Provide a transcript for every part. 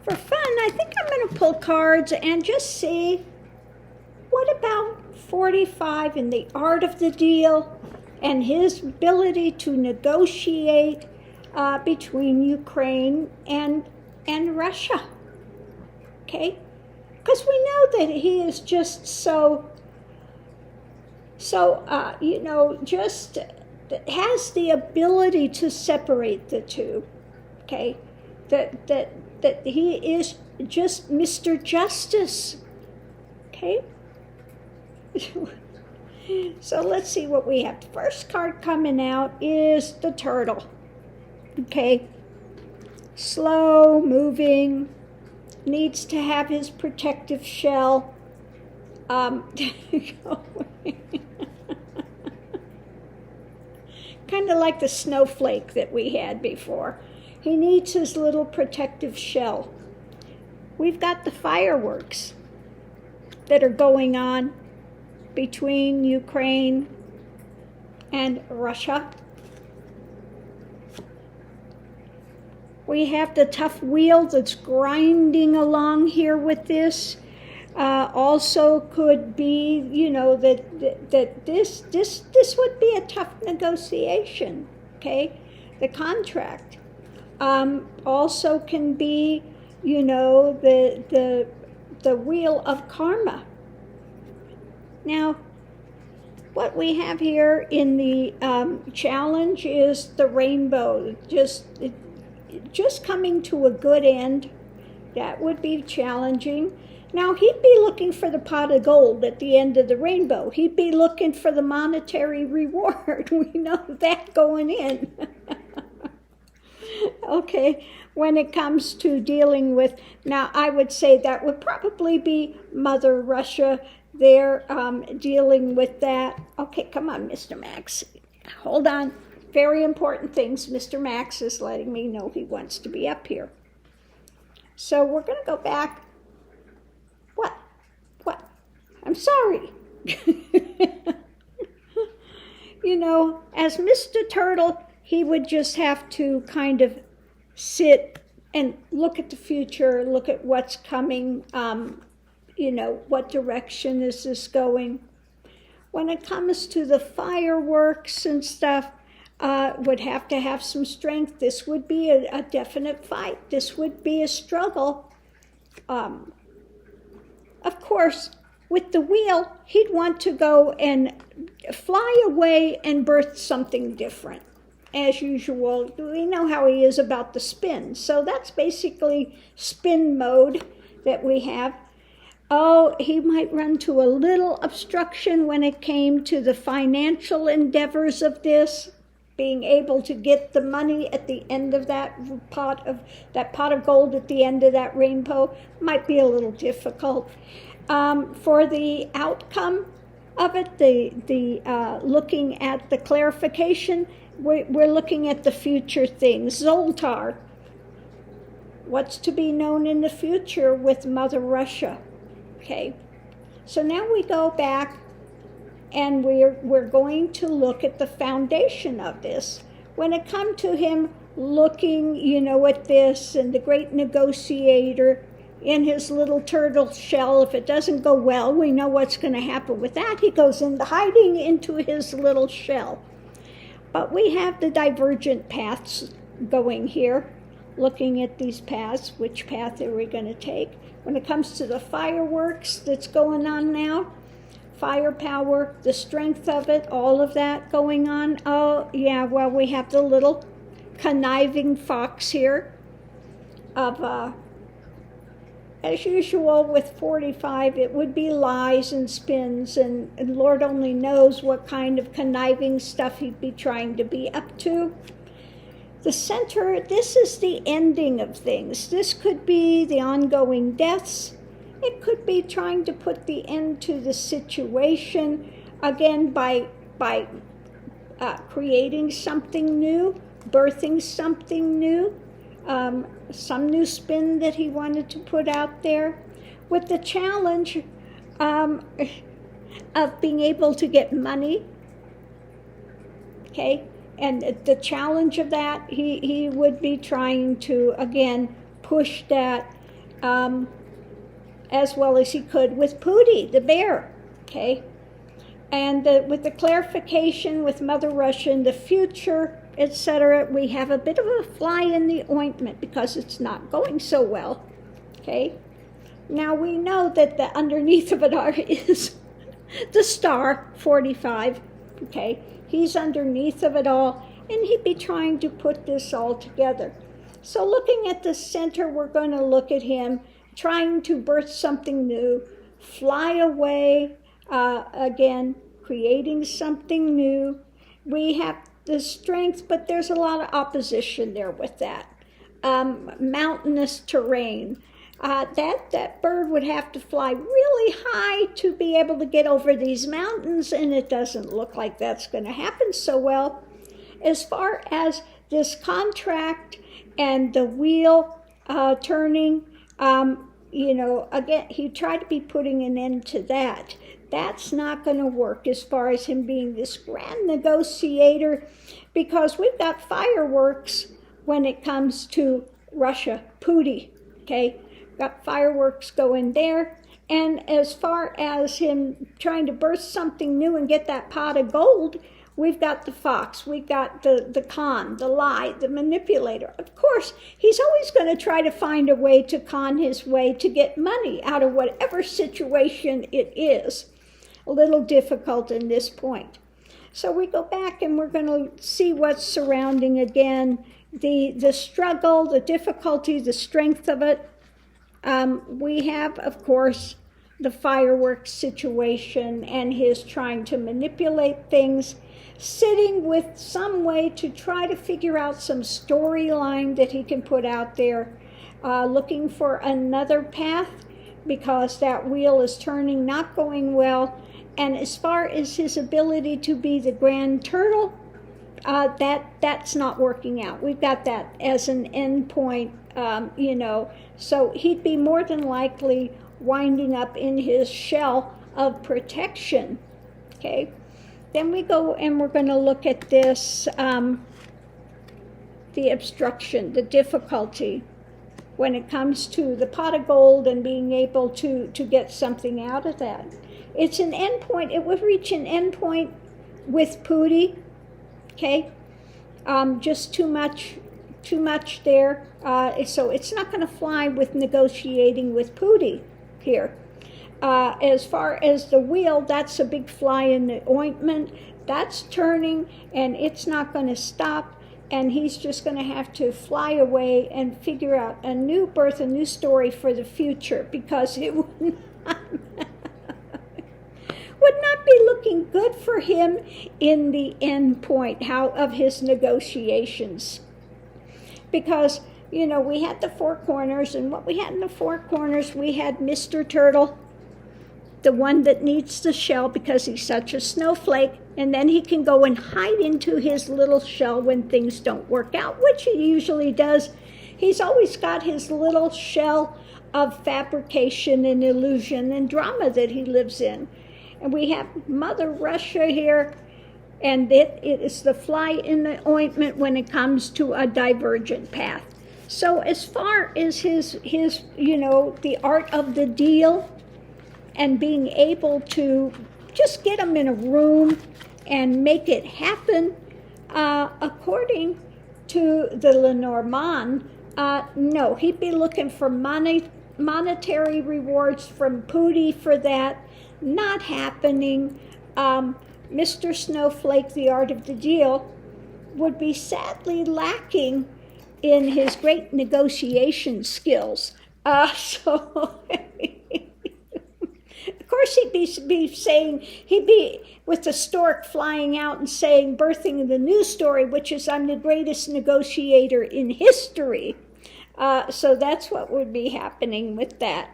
for fun, I think I'm going to pull cards and just see what about 45 and the art of the deal and his ability to negotiate between Ukraine and Russia. Okay? Because we know that he is just just has the ability to separate the two. Okay? That he is just Mr. Justice. Okay? So let's see what we have. The first card coming out is the turtle. Okay? Slow moving, needs to have his protective shell. Kind of like the snowflake that we had before. He needs his little protective shell. We've got the fireworks that are going on between Ukraine and Russia. We have the tough wheel that's grinding along here with this. Also could be, that this would be a tough negotiation, okay? The contract. Also can be, the wheel of karma. Now, what we have here in the challenge is the rainbow, just coming to a good end. That would be challenging. Now, he'd be looking for the pot of gold at the end of the rainbow. He'd be looking for the monetary reward. We know that going in. Okay, when it comes to dealing with, now I would say that would probably be Mother Russia. They're dealing with that. Okay, come on, Mr. Max. Hold on. Very important things. Mr. Max is letting me know he wants to be up here. So we're going to go back. What? I'm sorry. As Mr. Turtle, he would just have to kind of sit and look at the future, look at what's coming, what direction is this going. When it comes to the fireworks and stuff, would have to have some strength. This would be a definite fight. This would be a struggle. Of course, with the wheel, he'd want to go and fly away and birth something different. As usual, we know how he is about the spin. So that's basically spin mode that we have. Oh, he might run to a little obstruction when it came to the financial endeavors of this, being able to get the money at the end of that pot of gold at the end of that rainbow might be a little difficult. For the outcome of it, the looking at the clarification, we're looking at the future things. Zoltar, what's to be known in the future with Mother Russia? Okay, so now we go back and we're going to look at the foundation of this. When it comes to him looking, at this and the great negotiator in his little turtle shell, if it doesn't go well, we know what's going to happen with that. He goes into hiding into his little shell. But we have the divergent paths going here, looking at these paths. Which path are we going to take? When it comes to the fireworks that's going on now, firepower, the strength of it, all of that going on. Oh, yeah, well, we have the little conniving fox here of, as usual with 45, it would be lies and spins, and Lord only knows what kind of conniving stuff he'd be trying to be up to. The center, this is the ending of things. This could be the ongoing deaths. It could be trying to put the end to the situation, again, by creating something new, birthing something new, some new spin that he wanted to put out there, with the challenge of being able to get money, okay? And the challenge of that, he would be trying to, again, push that as well as he could with Pootie, the bear, okay? And with the clarification with Mother Russia in the future, etc., we have a bit of a fly in the ointment because it's not going so well, okay? Now we know that the underneath of it is the star, 45, okay? He's underneath of it all, and he'd be trying to put this all together. So looking at the center, we're going to look at him trying to birth something new, fly away, again, creating something new. We have the strength, but there's a lot of opposition there with that. Mountainous terrain. That bird would have to fly really high to be able to get over these mountains, and it doesn't look like that's going to happen so well. As far as this contract and the wheel turning, again, he tried to be putting an end to that. That's not going to work as far as him being this grand negotiator, because we've got fireworks when it comes to Russia, Pootie, okay? Got fireworks going there. And as far as him trying to birth something new and get that pot of gold, we've got the fox, we've got the con, the lie, the manipulator. Of course, he's always going to try to find a way to con his way to get money out of whatever situation it is. A little difficult in this point. So we go back and we're going to see what's surrounding again, the struggle, the difficulty, the strength of it. We have, of course, the fireworks situation and his trying to manipulate things, sitting with some way to try to figure out some storyline that he can put out there, looking for another path because that wheel is turning, not going well. And as far as his ability to be the grand turtle, that's not working out. We've got that as an end point, so he'd be more than likely winding up in his shell of protection, okay? Then we go and we're going to look at this, the obstruction, the difficulty when it comes to the pot of gold and being able to get something out of that. It's an end point. It would reach an end point with Pootie, okay? Just too much there. So it's not going to fly with negotiating with Pootie here. As far as the wheel, that's a big fly in the ointment. That's turning, and it's not going to stop. And he's just going to have to fly away and figure out a new birth, a new story for the future, because it would not be looking good for him in the end point of his negotiations. Because, we had the four corners, and what we had in the four corners, we had Mr. Turtle, the one that needs the shell because he's such a snowflake, and then he can go and hide into his little shell when things don't work out, which he usually does. He's always got his little shell of fabrication and illusion and drama that he lives in. And we have Mother Russia here, and it is the fly in the ointment when it comes to a divergent path. So as far as his the art of the deal and being able to just get him in a room and make it happen, according to the Lenormand, no, he'd be looking for monetary rewards from Pootie for that. Not happening. Mr. Snowflake, the art of the deal, would be sadly lacking in his great negotiation skills. So, of course, he'd be with the stork flying out and saying, birthing the new story, which is, I'm the greatest negotiator in history. So that's what would be happening with that.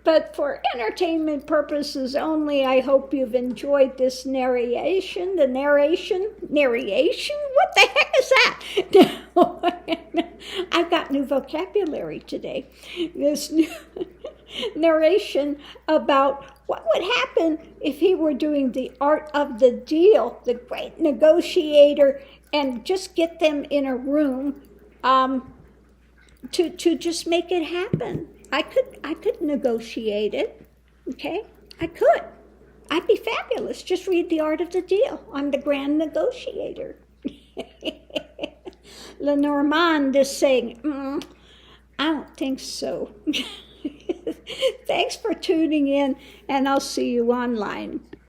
But for entertainment purposes only, I hope you've enjoyed this narration. Narration? What the heck is that? I've got new vocabulary today. This new narration about what would happen if he were doing the art of the deal, the great negotiator, and just get them in a room, to just make it happen. I could negotiate it. Okay? I could. I'd be fabulous. Just read The Art of the Deal. I'm the grand negotiator. Lenormand is saying, I don't think so. Thanks for tuning in, and I'll see you online.